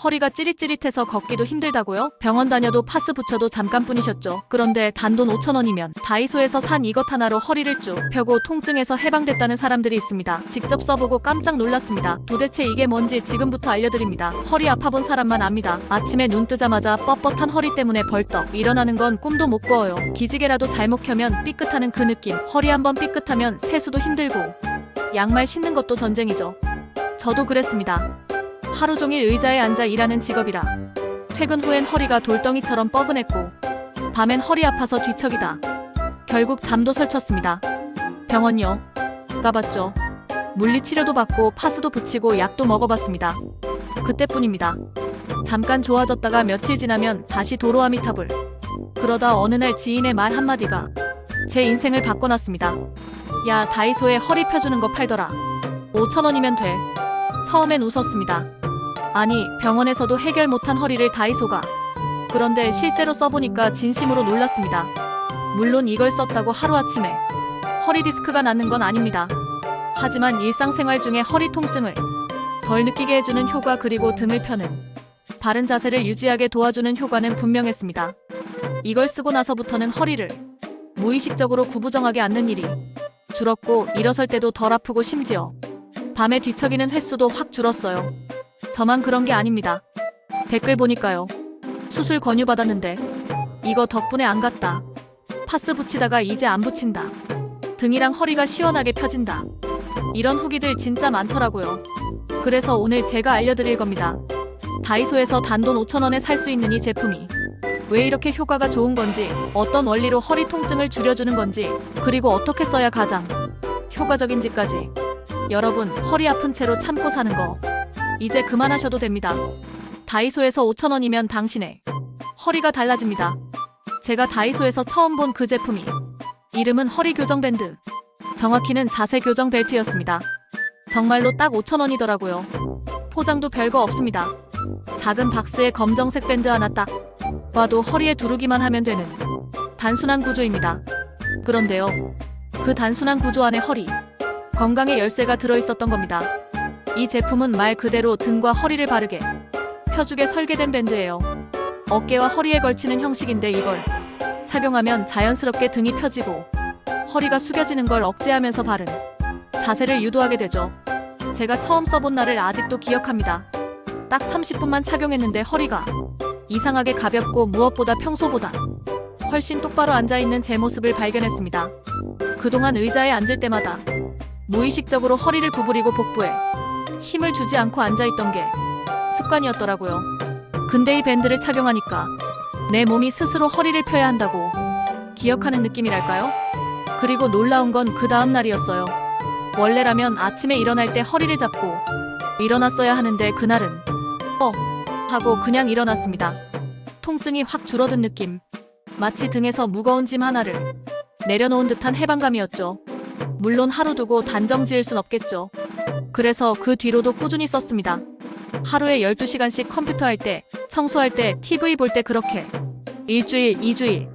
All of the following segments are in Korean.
허리가 찌릿찌릿해서 걷기도 힘들다고요? 병원 다녀도 파스 붙여도 잠깐뿐이셨죠. 그런데 단돈 5,000원이면 다이소에서 산 이것 하나로 허리를 쭉 펴고 통증에서 해방됐다는 사람들이 있습니다. 직접 써보고 깜짝 놀랐습니다. 도대체 이게 뭔지 지금부터 알려드립니다. 허리 아파본 사람만 압니다. 아침에 눈 뜨자마자 뻣뻣한 허리 때문에 벌떡 일어나는 건 꿈도 못 꿔요. 기지개라도 잘못 켜면 삐끗하는 그 느낌. 허리 한번 삐끗하면 세수도 힘들고 양말 신는 것도 전쟁이죠. 저도 그랬습니다. 하루 종일 의자에 앉아 일하는 직업이라 퇴근 후엔 허리가 돌덩이처럼 뻐근했고 밤엔 허리 아파서 뒤척이다 결국 잠도 설쳤습니다. 병원요? 가봤죠. 물리치료도 받고 파스도 붙이고 약도 먹어봤습니다. 그때뿐입니다. 잠깐 좋아졌다가 며칠 지나면 다시 도로아미타불. 그러다 어느 날 지인의 말 한마디가 제 인생을 바꿔놨습니다. 야, 다이소에 허리 펴주는 거 팔더라. 5,000원이면 돼. 처음엔 웃었습니다. 아니, 병원에서도 해결 못한 허리를 다이소가. 그런데 실제로 써보니까 진심으로 놀랐습니다. 물론 이걸 썼다고 하루아침에 허리 디스크가 낫는 건 아닙니다. 하지만 일상생활 중에 허리 통증을 덜 느끼게 해주는 효과, 그리고 등을 펴는 바른 자세를 유지하게 도와주는 효과는 분명했습니다. 이걸 쓰고 나서부터는 허리를 무의식적으로 구부정하게 앉는 일이 줄었고 일어설 때도 덜 아프고 심지어 밤에 뒤척이는 횟수도 확 줄었어요. 저만 그런 게 아닙니다. 댓글 보니까요. 수술 권유받았는데 이거 덕분에 안 갔다. 파스 붙이다가 이제 안 붙인다. 등이랑 허리가 시원하게 펴진다. 이런 후기들 진짜 많더라고요. 그래서 오늘 제가 알려드릴 겁니다. 다이소에서 단돈 5,000원에 살 수 있는 이 제품이 왜 이렇게 효과가 좋은 건지, 어떤 원리로 허리 통증을 줄여주는 건지, 그리고 어떻게 써야 가장 효과적인지까지. 여러분, 허리 아픈 채로 참고 사는 거 이제 그만하셔도 됩니다. 다이소에서 5,000원이면 당신의 허리가 달라집니다. 제가 다이소에서 처음 본 그 제품이 이름은 허리 교정 밴드, 정확히는 자세 교정 벨트였습니다. 정말로 딱 5,000원이더라고요. 포장도 별거 없습니다. 작은 박스에 검정색 밴드 하나 딱 봐도 허리에 두르기만 하면 되는 단순한 구조입니다. 그런데요, 그 단순한 구조 안에 허리 건강의 열쇠가 들어있었던 겁니다. 이 제품은 말 그대로 등과 허리를 바르게 펴주게 설계된 밴드예요. 어깨와 허리에 걸치는 형식인데 이걸 착용하면 자연스럽게 등이 펴지고 허리가 숙여지는 걸 억제하면서 바른 자세를 유도하게 되죠. 제가 처음 써본 날을 아직도 기억합니다. 딱 30분만 착용했는데 허리가 이상하게 가볍고 무엇보다 평소보다 훨씬 똑바로 앉아있는 제 모습을 발견했습니다. 그동안 의자에 앉을 때마다 무의식적으로 허리를 구부리고 복부에 힘을 주지 않고 앉아있던 게 습관이었더라고요. 근데 이 밴드를 착용하니까 내 몸이 스스로 허리를 펴야 한다고 기억하는 느낌이랄까요? 그리고 놀라운 건 그 다음 날이었어요. 원래라면 아침에 일어날 때 허리를 잡고 일어났어야 하는데 그날은 하고 그냥 일어났습니다. 통증이 확 줄어든 느낌. 마치 등에서 무거운 짐 하나를 내려놓은 듯한 해방감이었죠. 물론 하루 두고 단정 지을 순 없겠죠. 그래서 그 뒤로도 꾸준히 썼습니다. 하루에 12시간씩 컴퓨터 할 때, 청소할 때, TV 볼 때, 그렇게 일주일, 2주일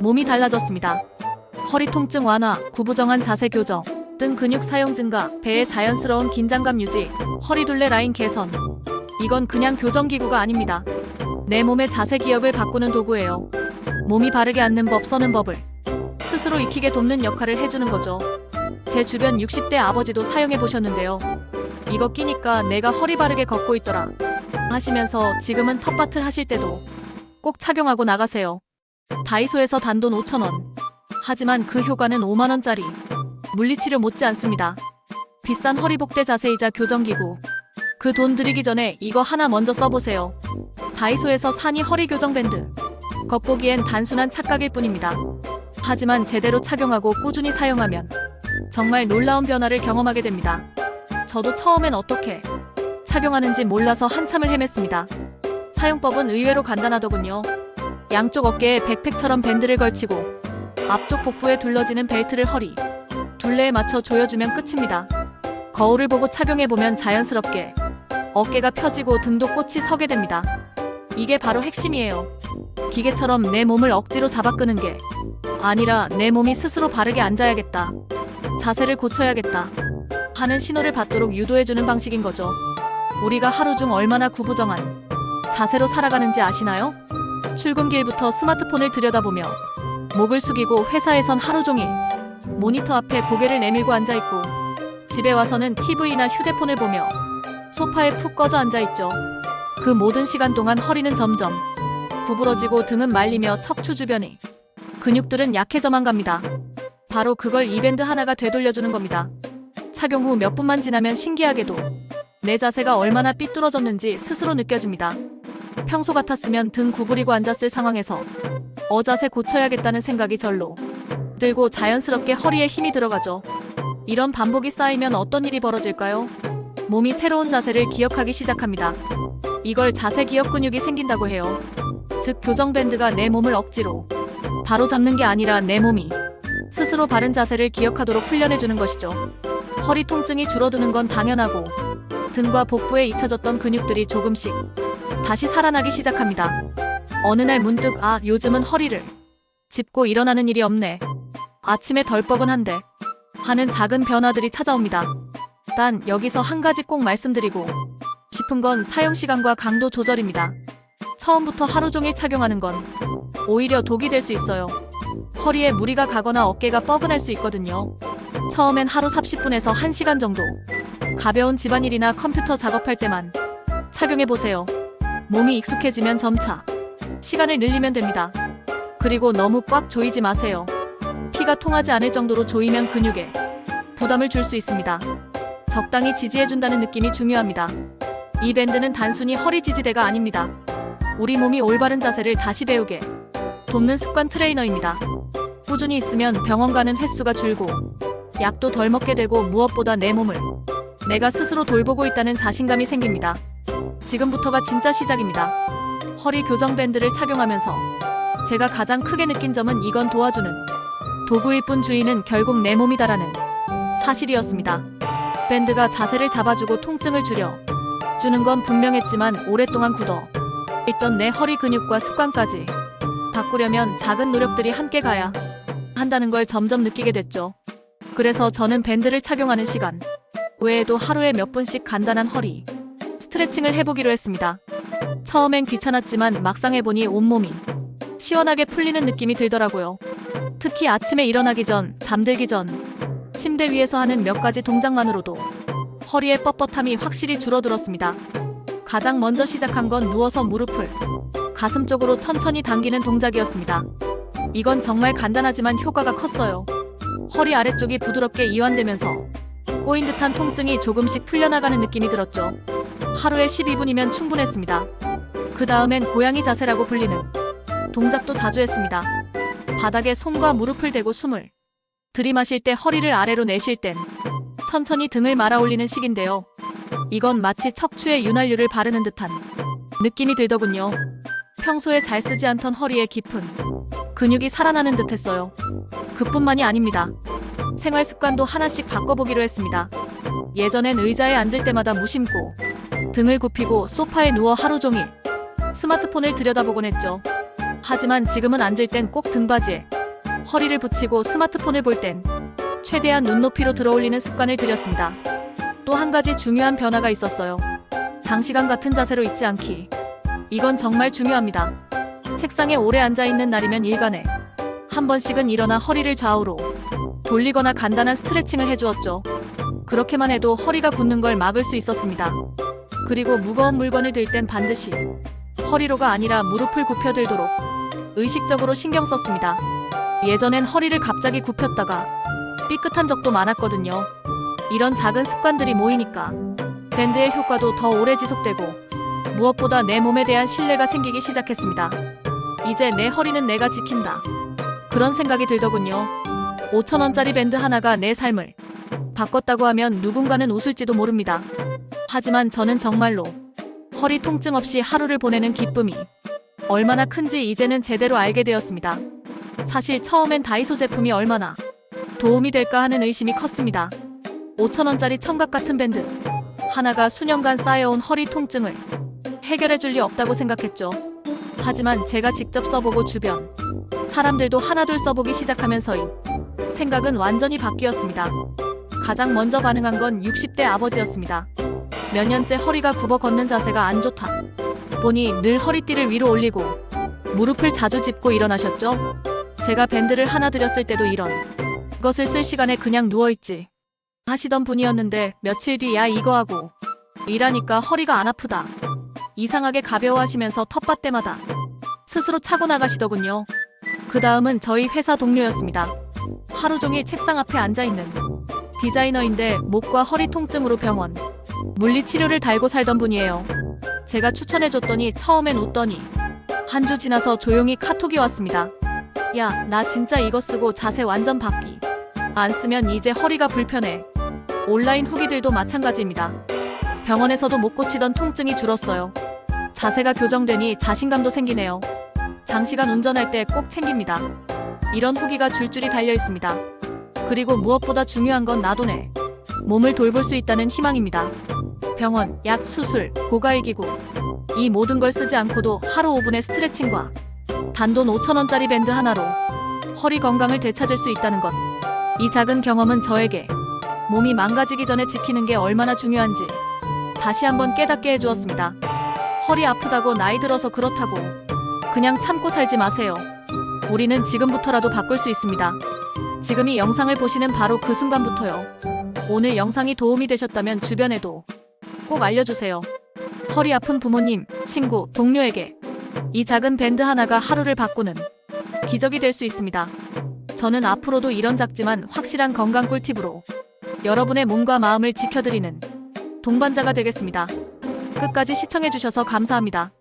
몸이 달라졌습니다. 허리 통증 완화, 구부정한 자세 교정, 등 근육 사용 증가, 배의 자연스러운 긴장감 유지, 허리 둘레 라인 개선. 이건 그냥 교정기구가 아닙니다. 내 몸의 자세 기억을 바꾸는 도구예요. 몸이 바르게 앉는 법, 서는 법을 스스로 익히게 돕는 역할을 해주는 거죠. 제 주변 60대 아버지도 사용해 보셨는데요. 이거 끼니까 내가 허리 바르게 걷고 있더라 하시면서 지금은 텃밭을 하실 때도 꼭 착용하고 나가세요. 다이소에서 단돈 5,000원. 하지만 그 효과는 5만원짜리 물리치료 못지 않습니다. 비싼 허리복대 자세이자 교정기구. 그 돈 들이기 전에 이거 하나 먼저 써보세요. 다이소에서 산 이 허리 교정 밴드. 겉보기엔 단순한 착각일 뿐입니다. 하지만 제대로 착용하고 꾸준히 사용하면 정말 놀라운 변화를 경험하게 됩니다. 저도 처음엔 어떻게 착용하는지 몰라서 한참을 헤맸습니다. 사용법은 의외로 간단하더군요. 양쪽 어깨에 백팩처럼 밴드를 걸치고 앞쪽 복부에 둘러지는 벨트를 허리 둘레에 맞춰 조여주면 끝입니다. 거울을 보고 착용해보면 자연스럽게 어깨가 펴지고 등도 꼿이 서게 됩니다. 이게 바로 핵심이에요. 기계처럼 내 몸을 억지로 잡아끄는 게 아니라 내 몸이 스스로 바르게 앉아야겠다, 자세를 고쳐야겠다 하는 신호를 받도록 유도해주는 방식인 거죠. 우리가 하루 중 얼마나 구부정한 자세로 살아가는지 아시나요? 출근길부터 스마트폰을 들여다보며 목을 숙이고 회사에선 하루 종일 모니터 앞에 고개를 내밀고 앉아있고 집에 와서는 TV나 휴대폰을 보며 소파에 푹 꺼져 앉아있죠. 그 모든 시간 동안 허리는 점점 구부러지고 등은 말리며 척추 주변이 근육들은 약해져만 갑니다. 바로 그걸 이 밴드 하나가 되돌려주는 겁니다. 착용 후 몇 분만 지나면 신기하게도 내 자세가 얼마나 삐뚤어졌는지 스스로 느껴집니다. 평소 같았으면 등 구부리고 앉았을 상황에서 자세 고쳐야겠다는 생각이 절로 들고 자연스럽게 허리에 힘이 들어가죠. 이런 반복이 쌓이면 어떤 일이 벌어질까요? 몸이 새로운 자세를 기억하기 시작합니다. 이걸 자세 기억 근육이 생긴다고 해요. 즉 교정 밴드가 내 몸을 억지로 바로 잡는 게 아니라 내 몸이 스스로 바른 자세를 기억하도록 훈련해주는 것이죠. 허리 통증이 줄어드는 건 당연하고 등과 복부에 잊혀졌던 근육들이 조금씩 다시 살아나기 시작합니다. 어느 날 문득 요즘은 허리를 짚고 일어나는 일이 없네. 아침에 덜 뻐근한데 하는 작은 변화들이 찾아옵니다. 단 여기서 한 가지 꼭 말씀드리고 싶은 건 사용시간과 강도 조절입니다. 처음부터 하루 종일 착용하는 건 오히려 독이 될 수 있어요. 허리에 무리가 가거나 어깨가 뻐근할 수 있거든요. 처음엔 하루 30분에서 1시간 정도 가벼운 집안일이나 컴퓨터 작업할 때만 착용해보세요. 몸이 익숙해지면 점차 시간을 늘리면 됩니다. 그리고 너무 꽉 조이지 마세요. 피가 통하지 않을 정도로 조이면 근육에 부담을 줄 수 있습니다. 적당히 지지해준다는 느낌이 중요합니다. 이 밴드는 단순히 허리 지지대가 아닙니다. 우리 몸이 올바른 자세를 다시 배우게 돕는 습관 트레이너입니다. 꾸준히 있으면 병원 가는 횟수가 줄고 약도 덜 먹게 되고 무엇보다 내 몸을 내가 스스로 돌보고 있다는 자신감이 생깁니다. 지금부터가 진짜 시작입니다. 허리 교정 밴드를 착용하면서 제가 가장 크게 느낀 점은 이건 도와주는 도구일 뿐 주인은 결국 내 몸이다라는 사실이었습니다. 밴드가 자세를 잡아주고 통증을 줄여주는 건 분명했지만 오랫동안 굳어 있던 내 허리 근육과 습관까지 바꾸려면 작은 노력들이 함께 가야 한다는 걸 점점 느끼게 됐죠. 그래서 저는 밴드를 착용하는 시간 외에도 하루에 몇 분씩 간단한 허리 스트레칭을 해보기로 했습니다. 처음엔 귀찮았지만 막상 해보니 온몸이 시원하게 풀리는 느낌이 들더라고요. 특히 아침에 일어나기 전, 잠들기 전 침대 위에서 하는 몇 가지 동작만으로도 허리의 뻣뻣함이 확실히 줄어들었습니다. 가장 먼저 시작한 건 누워서 무릎을 가슴 쪽으로 천천히 당기는 동작이었습니다. 이건 정말 간단하지만 효과가 컸어요. 허리 아래쪽이 부드럽게 이완되면서 꼬인 듯한 통증이 조금씩 풀려나가는 느낌이 들었죠. 하루에 12분이면 충분했습니다. 그 다음엔 고양이 자세라고 불리는 동작도 자주 했습니다. 바닥에 손과 무릎을 대고 숨을 들이마실 때 허리를 아래로 내쉴 땐 천천히 등을 말아 올리는 식인데요. 이건 마치 척추에 윤활유를 바르는 듯한 느낌이 들더군요. 평소에 잘 쓰지 않던 허리에 깊은 근육이 살아나는 듯 했어요. 그뿐만이 아닙니다. 생활 습관도 하나씩 바꿔보기로 했습니다. 예전엔 의자에 앉을 때마다 무심코 등을 굽히고 소파에 누워 하루 종일 스마트폰을 들여다보곤 했죠. 하지만 지금은 앉을 땐 꼭 등받이에 허리를 붙이고 스마트폰을 볼 땐 최대한 눈높이로 들어올리는 습관을 들였습니다. 또 한 가지 중요한 변화가 있었어요. 장시간 같은 자세로 있지 않기. 이건 정말 중요합니다. 책상에 오래 앉아있는 날이면 일간에 한 번씩은 일어나 허리를 좌우로 돌리거나 간단한 스트레칭을 해주었죠. 그렇게만 해도 허리가 굳는 걸 막을 수 있었습니다. 그리고 무거운 물건을 들 땐 반드시 허리로가 아니라 무릎을 굽혀 들도록 의식적으로 신경 썼습니다. 예전엔 허리를 갑자기 굽혔다가 삐끗한 적도 많았거든요. 이런 작은 습관들이 모이니까 밴드의 효과도 더 오래 지속되고 무엇보다 내 몸에 대한 신뢰가 생기기 시작했습니다. 이제 내 허리는 내가 지킨다. 그런 생각이 들더군요. 5,000원짜리 밴드 하나가 내 삶을 바꿨다고 하면 누군가는 웃을지도 모릅니다. 하지만 저는 정말로 허리 통증 없이 하루를 보내는 기쁨이 얼마나 큰지 이제는 제대로 알게 되었습니다. 사실 처음엔 다이소 제품이 얼마나 도움이 될까 하는 의심이 컸습니다. 5,000원짜리 청각 같은 밴드 하나가 수년간 쌓여온 허리 통증을 해결해줄 리 없다고 생각했죠. 하지만 제가 직접 써보고 주변 사람들도 하나둘 써보기 시작하면서이 생각은 완전히 바뀌었습니다. 가장 먼저 반응한 건 60대 아버지였습니다. 몇 년째 허리가 굽어 걷는 자세가 안 좋다 보니 늘 허리띠를 위로 올리고 무릎을 자주 짚고 일어나셨죠. 제가 밴드를 하나 드렸을 때도 이런 것을 쓸 시간에 그냥 누워있지 하시던 분이었는데 며칠 뒤 야 이거 하고 일하니까 허리가 안 아프다. 이상하게 가벼워하시면서 텃밭 때마다 스스로 차고 나가시더군요. 그 다음은 저희 회사 동료였습니다. 하루 종일 책상 앞에 앉아있는 디자이너인데 목과 허리 통증으로 병원 물리치료를 달고 살던 분이에요. 제가 추천해줬더니 처음엔 웃더니 한 주 지나서 조용히 카톡이 왔습니다. 야, 나 진짜 이거 쓰고 자세 완전 바뀌. 안 쓰면 이제 허리가 불편해. 온라인 후기들도 마찬가지입니다. 병원에서도 못 고치던 통증이 줄었어요. 자세가 교정되니 자신감도 생기네요. 장시간 운전할 때 꼭 챙깁니다. 이런 후기가 줄줄이 달려 있습니다. 그리고 무엇보다 중요한 건 나도 내 몸을 돌볼 수 있다는 희망입니다. 병원, 약, 수술, 고가의 기구 이 모든 걸 쓰지 않고도 하루 5분의 스트레칭과 단돈 5,000원짜리 밴드 하나로 허리 건강을 되찾을 수 있다는 것. 이 작은 경험은 저에게 몸이 망가지기 전에 지키는 게 얼마나 중요한지 다시 한번 깨닫게 해주었습니다. 허리 아프다고 나이 들어서 그렇다고 그냥 참고 살지 마세요. 우리는 지금부터라도 바꿀 수 있습니다. 지금 이 영상을 보시는 바로 그 순간부터요. 오늘 영상이 도움이 되셨다면 주변에도 꼭 알려주세요. 허리 아픈 부모님, 친구, 동료에게 이 작은 밴드 하나가 하루를 바꾸는 기적이 될 수 있습니다. 저는 앞으로도 이런 작지만 확실한 건강 꿀팁으로 여러분의 몸과 마음을 지켜드리는 동반자가 되겠습니다. 끝까지 시청해주셔서 감사합니다.